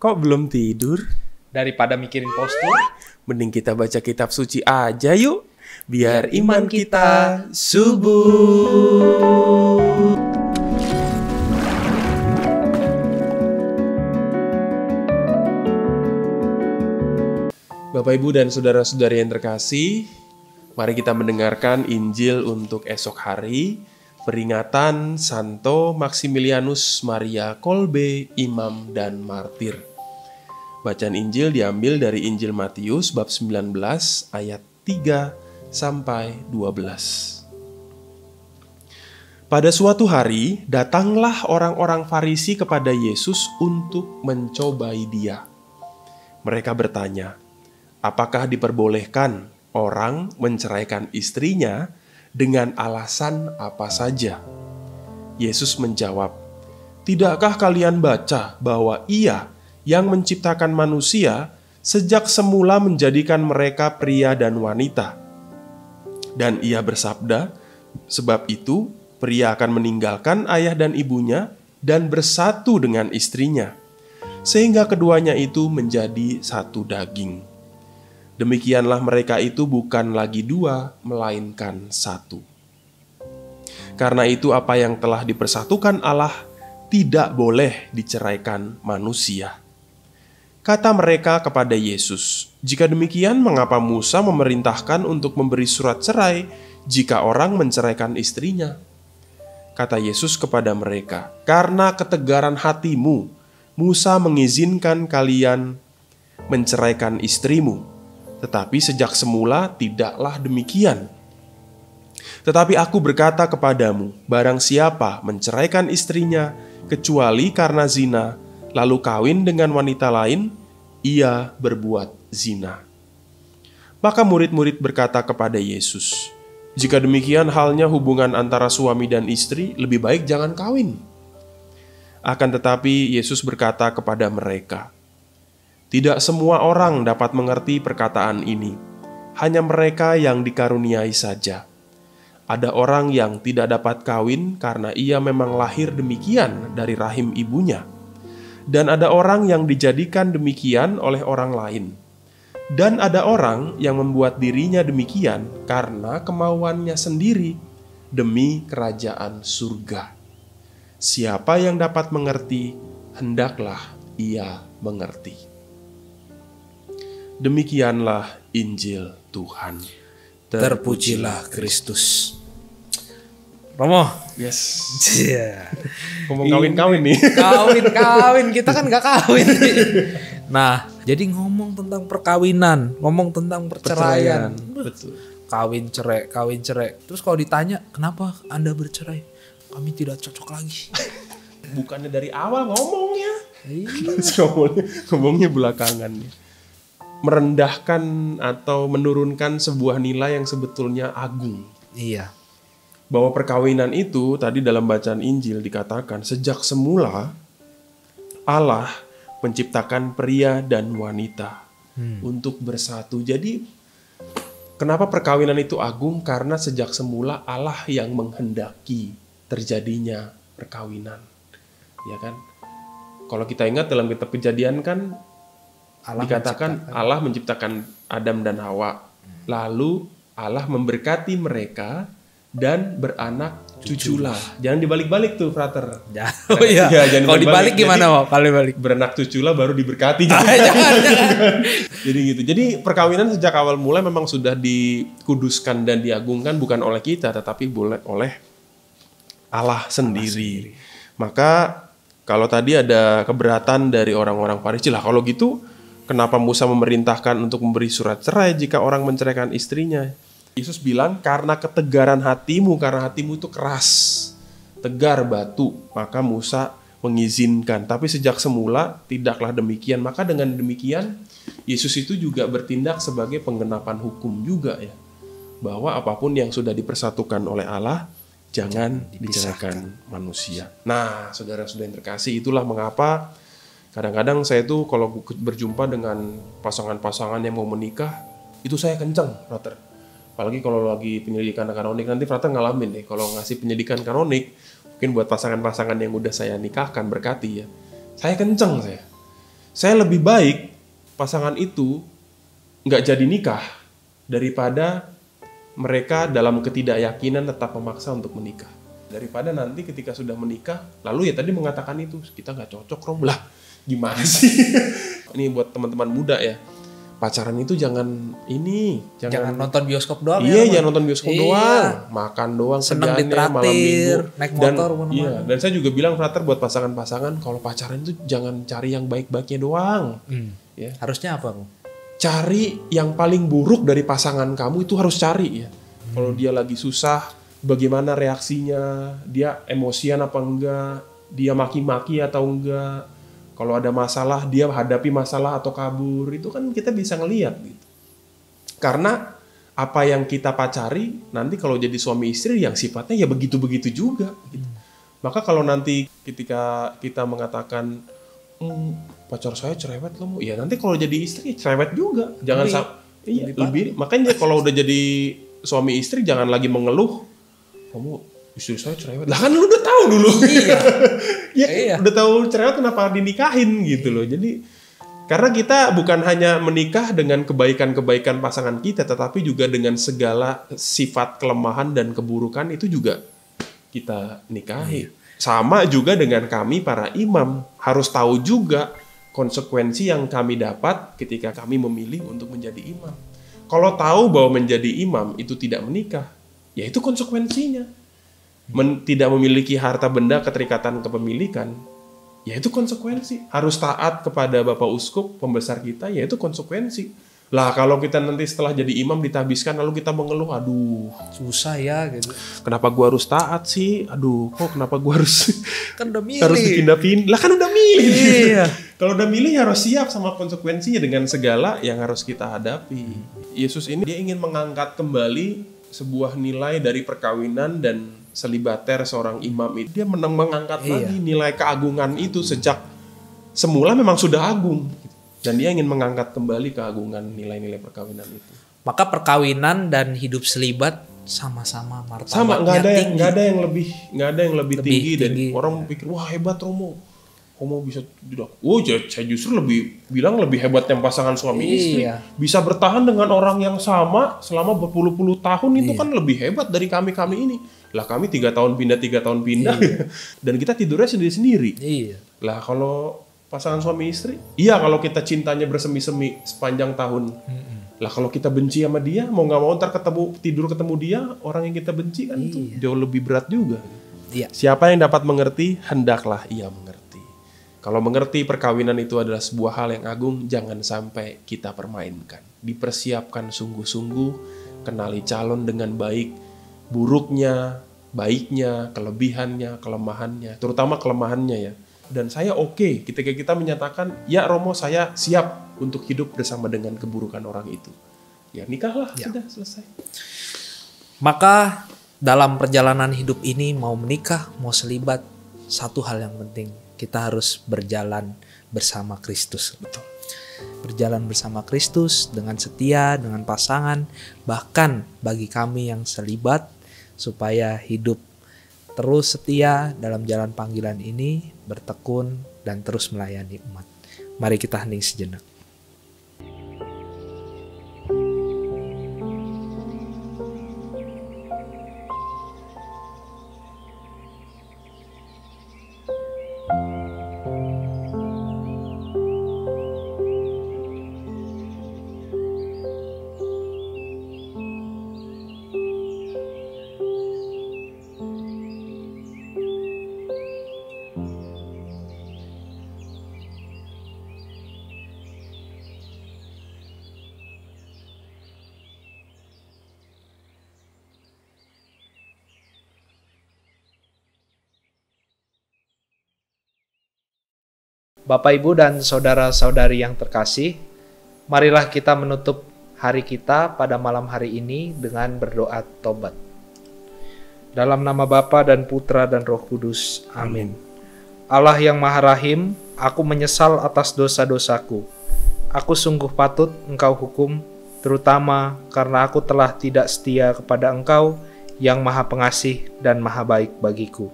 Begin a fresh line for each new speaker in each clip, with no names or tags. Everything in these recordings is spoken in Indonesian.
Kok belum tidur?
Daripada mikirin postur,
Mending kita baca kitab suci aja yuk. Biar iman kita subur. Bapak, Ibu, dan saudara-saudari yang terkasih, mari kita mendengarkan Injil untuk esok hari, peringatan Santo Maximilianus Maria Kolbe, Imam dan Martir. Bacaan Injil diambil dari Injil Matius bab 19 ayat 3 sampai 12. Pada suatu hari, datanglah orang-orang Farisi kepada Yesus untuk mencobai Dia. Mereka bertanya, apakah diperbolehkan orang menceraikan istrinya dengan alasan apa saja? Yesus menjawab, tidakkah kalian baca bahwa Ia yang menciptakan manusia sejak semula menjadikan mereka pria dan wanita? Dan Ia bersabda, sebab itu pria akan meninggalkan ayah dan ibunya dan bersatu dengan istrinya, sehingga keduanya itu menjadi satu daging. Demikianlah mereka itu bukan lagi dua, melainkan satu. Karena itu apa yang telah dipersatukan Allah tidak boleh diceraikan manusia. Kata mereka kepada Yesus, jika demikian mengapa Musa memerintahkan untuk memberi surat cerai jika orang menceraikan istrinya? Kata Yesus kepada mereka, karena ketegaran hatimu, Musa mengizinkan kalian menceraikan istrimu. Tetapi sejak semula tidaklah demikian. Tetapi aku berkata kepadamu, barang siapa menceraikan istrinya kecuali karena zina, lalu kawin dengan wanita lain, ia berbuat zina. Maka murid-murid berkata kepada Yesus, jika demikian halnya hubungan antara suami dan istri, lebih baik jangan kawin. Akan tetapi Yesus berkata kepada mereka, tidak semua orang dapat mengerti perkataan ini, hanya mereka yang dikaruniai saja. Ada orang yang tidak dapat kawin karena ia memang lahir demikian dari rahim ibunya. Dan ada orang yang dijadikan demikian oleh orang lain. Dan ada orang yang membuat dirinya demikian karena kemauannya sendiri demi kerajaan surga. Siapa yang dapat mengerti, hendaklah ia mengerti. Demikianlah Injil Tuhan.
terpujilah Kristus. Romo,
Yes.
iya.
Ngomong kawin-kawin nih.
Kawin, kita kan gak kawin. Nah, jadi ngomong tentang perkawinan, ngomong tentang perceraian.
Betul.
Kawin cerai. Terus kalau ditanya, kenapa Anda bercerai? Kami tidak cocok lagi.
Bukannya dari awal ngomongnya.
Iya.
Ngomongnya belakangan. Merendahkan atau menurunkan sebuah nilai yang sebetulnya agung.
Iya.
Bahwa perkawinan itu tadi dalam bacaan Injil dikatakan sejak semula Allah menciptakan pria dan wanita untuk bersatu. Jadi kenapa perkawinan itu agung? Karena sejak semula Allah yang menghendaki terjadinya perkawinan. Ya kan? Kalau kita ingat dalam kitab Kejadian kan dikatakan Allah menciptakan Adam dan Hawa. Lalu Allah memberkati mereka dan beranak cuculah. Jangan dibalik-balik tuh, frater.
Oh iya.
Jangan
Kalau dibalik gimana, Pak? Kalau dibalik.
Beranak cuculah baru diberkati.
Jangan.
Jadi gitu. Jadi perkawinan sejak awal mulai memang sudah dikuduskan dan diagungkan bukan oleh kita, tetapi oleh Allah sendiri. Maka kalau tadi ada keberatan dari orang-orang Farisi, lah kalau gitu kenapa Musa memerintahkan untuk memberi surat cerai jika orang menceraikan istrinya? Yesus bilang, karena ketegaran hatimu, karena hatimu itu keras, tegar batu, maka Musa mengizinkan. Tapi sejak semula tidaklah demikian. Maka dengan demikian, Yesus itu juga bertindak sebagai penggenapan hukum juga ya. Bahwa apapun yang sudah dipersatukan oleh Allah, jangan diceraikan manusia. Nah, saudara-saudara yang terkasih, itulah mengapa kadang-kadang saya tuh kalau berjumpa dengan pasangan-pasangan yang mau menikah, itu saya kenceng, frater. Apalagi kalau lagi penyelidikan kanonik, nanti frater ngalamin nih, kalau ngasih penyelidikan kanonik, mungkin buat pasangan-pasangan yang udah saya nikahkan berkati ya, saya kenceng saya. Saya lebih baik pasangan itu nggak jadi nikah daripada mereka dalam ketidakyakinan tetap memaksa untuk menikah. Daripada nanti ketika sudah menikah, lalu ya tadi mengatakan itu, kita nggak cocok Rom. Lah, gimana sih? Ini buat teman-teman muda ya. Pacaran itu jangan
nonton bioskop doang.
Iya, jangan nonton bioskop doang, makan doang,
seneng
kerjaannya malam
ditraktir,
minggu,
naik motor kemana-mana.
Iya, dan saya juga bilang frater buat pasangan-pasangan, kalau pacaran itu jangan cari yang baik-baiknya doang. Ya.
Harusnya apa, Bang?
Cari yang paling buruk dari pasangan kamu itu harus cari ya. Kalau dia lagi susah, bagaimana reaksinya, dia emosian apa enggak, dia maki-maki atau enggak. Kalau ada masalah, dia hadapi masalah atau kabur, itu kan kita bisa ngelihat gitu. Karena apa yang kita pacari, nanti kalau jadi suami istri yang sifatnya ya begitu-begitu juga. Gitu. Maka kalau nanti ketika kita mengatakan, pacar saya cerewet loh, ya nanti kalau jadi istri cerewet juga. Jangan lebih. Makanya kalau udah jadi suami istri jangan lagi mengeluh, kamu istri saya cerewet. Lah kan lu udah tahu dulu. Iya. Iya. Udah tahu cerewet kenapa dinikahin gitu loh. Jadi karena kita bukan hanya menikah dengan kebaikan-kebaikan pasangan kita, tetapi juga dengan segala sifat kelemahan dan keburukan itu juga kita nikahi. Sama juga dengan kami para imam, harus tahu juga konsekuensi yang kami dapat ketika kami memilih untuk menjadi imam. Kalau tahu bahwa menjadi imam itu tidak menikah, ya itu konsekuensinya. Tidak memiliki harta benda keterikatan kepemilikan, ya itu konsekuensi. Harus taat kepada Bapak Uskup, pembesar kita, ya itu konsekuensi. Lah kalau kita nanti setelah jadi imam ditabiskan lalu kita mengeluh, aduh
susah ya gitu.
Kenapa gua harus taat sih? Aduh, kok kenapa gua harus
kan udah milih.
Harus dipindah-pindah. Lah kan udah milih.
Iya.
Kalau udah milih harus siap sama konsekuensinya dengan segala yang harus kita hadapi. Yesus ini dia ingin mengangkat kembali sebuah nilai dari perkawinan dan selibater seorang imam itu. Dia mengangkat lagi nilai keagungan itu sejak semula memang sudah agung. Dan dia ingin mengangkat kembali keagungan nilai-nilai perkawinan itu.
Maka perkawinan dan hidup selibat sama-sama martabatnya
sama,
tinggi.
Nggak ada yang lebih tinggi dari orang pikir wah hebat Romo. Romo bisa tidak. Oh, saya justru lebih hebat yang pasangan suami istri. Bisa bertahan dengan orang yang sama selama berpuluh-puluh tahun itu kan lebih hebat dari kami ini. Lah kami 3 tahun pindah. Dan kita tidurnya sendiri-sendiri. Lah kalau pasangan suami istri, kalau kita cintanya bersemi-semi sepanjang tahun. Lah kalau kita benci sama dia, mau nggak mau ntar tidur ketemu dia, orang yang kita benci kan itu jauh lebih berat juga. Siapa yang dapat mengerti, hendaklah ia mengerti. Kalau mengerti perkawinan itu adalah sebuah hal yang agung, jangan sampai kita permainkan. Dipersiapkan sungguh-sungguh, kenali calon dengan baik, buruknya, baiknya, kelebihannya, kelemahannya, terutama kelemahannya ya. Dan saya oke ketika kita menyatakan, ya Romo saya siap untuk hidup bersama dengan keburukan orang itu. Ya nikahlah, sudah selesai.
Maka dalam perjalanan hidup ini mau menikah, mau selibat, satu hal yang penting, kita harus berjalan bersama Kristus. Betul. Berjalan bersama Kristus dengan setia, dengan pasangan, bahkan bagi kami yang selibat, supaya hidup terus setia dalam jalan panggilan ini, bertekun dan terus melayani umat. Mari kita hening sejenak. Bapak, Ibu, dan saudara-saudari yang terkasih, marilah kita menutup hari kita pada malam hari ini dengan berdoa tobat. Dalam nama Bapa dan Putra dan Roh Kudus. Amin. Allah yang Maha Rahim, aku menyesal atas dosa-dosaku. Aku sungguh patut Engkau hukum, terutama karena aku telah tidak setia kepada Engkau yang Maha Pengasih dan Maha Baik bagiku.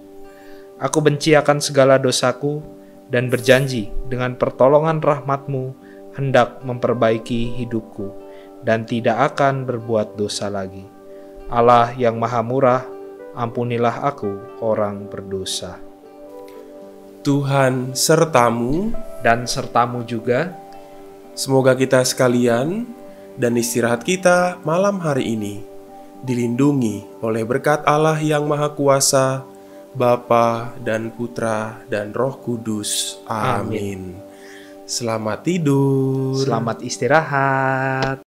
Aku benci akan segala dosaku, dan berjanji dengan pertolongan rahmat-Mu hendak memperbaiki hidupku dan tidak akan berbuat dosa lagi. Allah yang Maha Murah, ampunilah aku orang berdosa.
Tuhan sertamu,
Dan sertamu juga.
semoga kita sekalian dan istirahat kita malam hari ini dilindungi oleh berkat Allah yang Maha Kuasa, Bapa dan Putra dan Roh Kudus. Amin. Selamat tidur.
Selamat istirahat.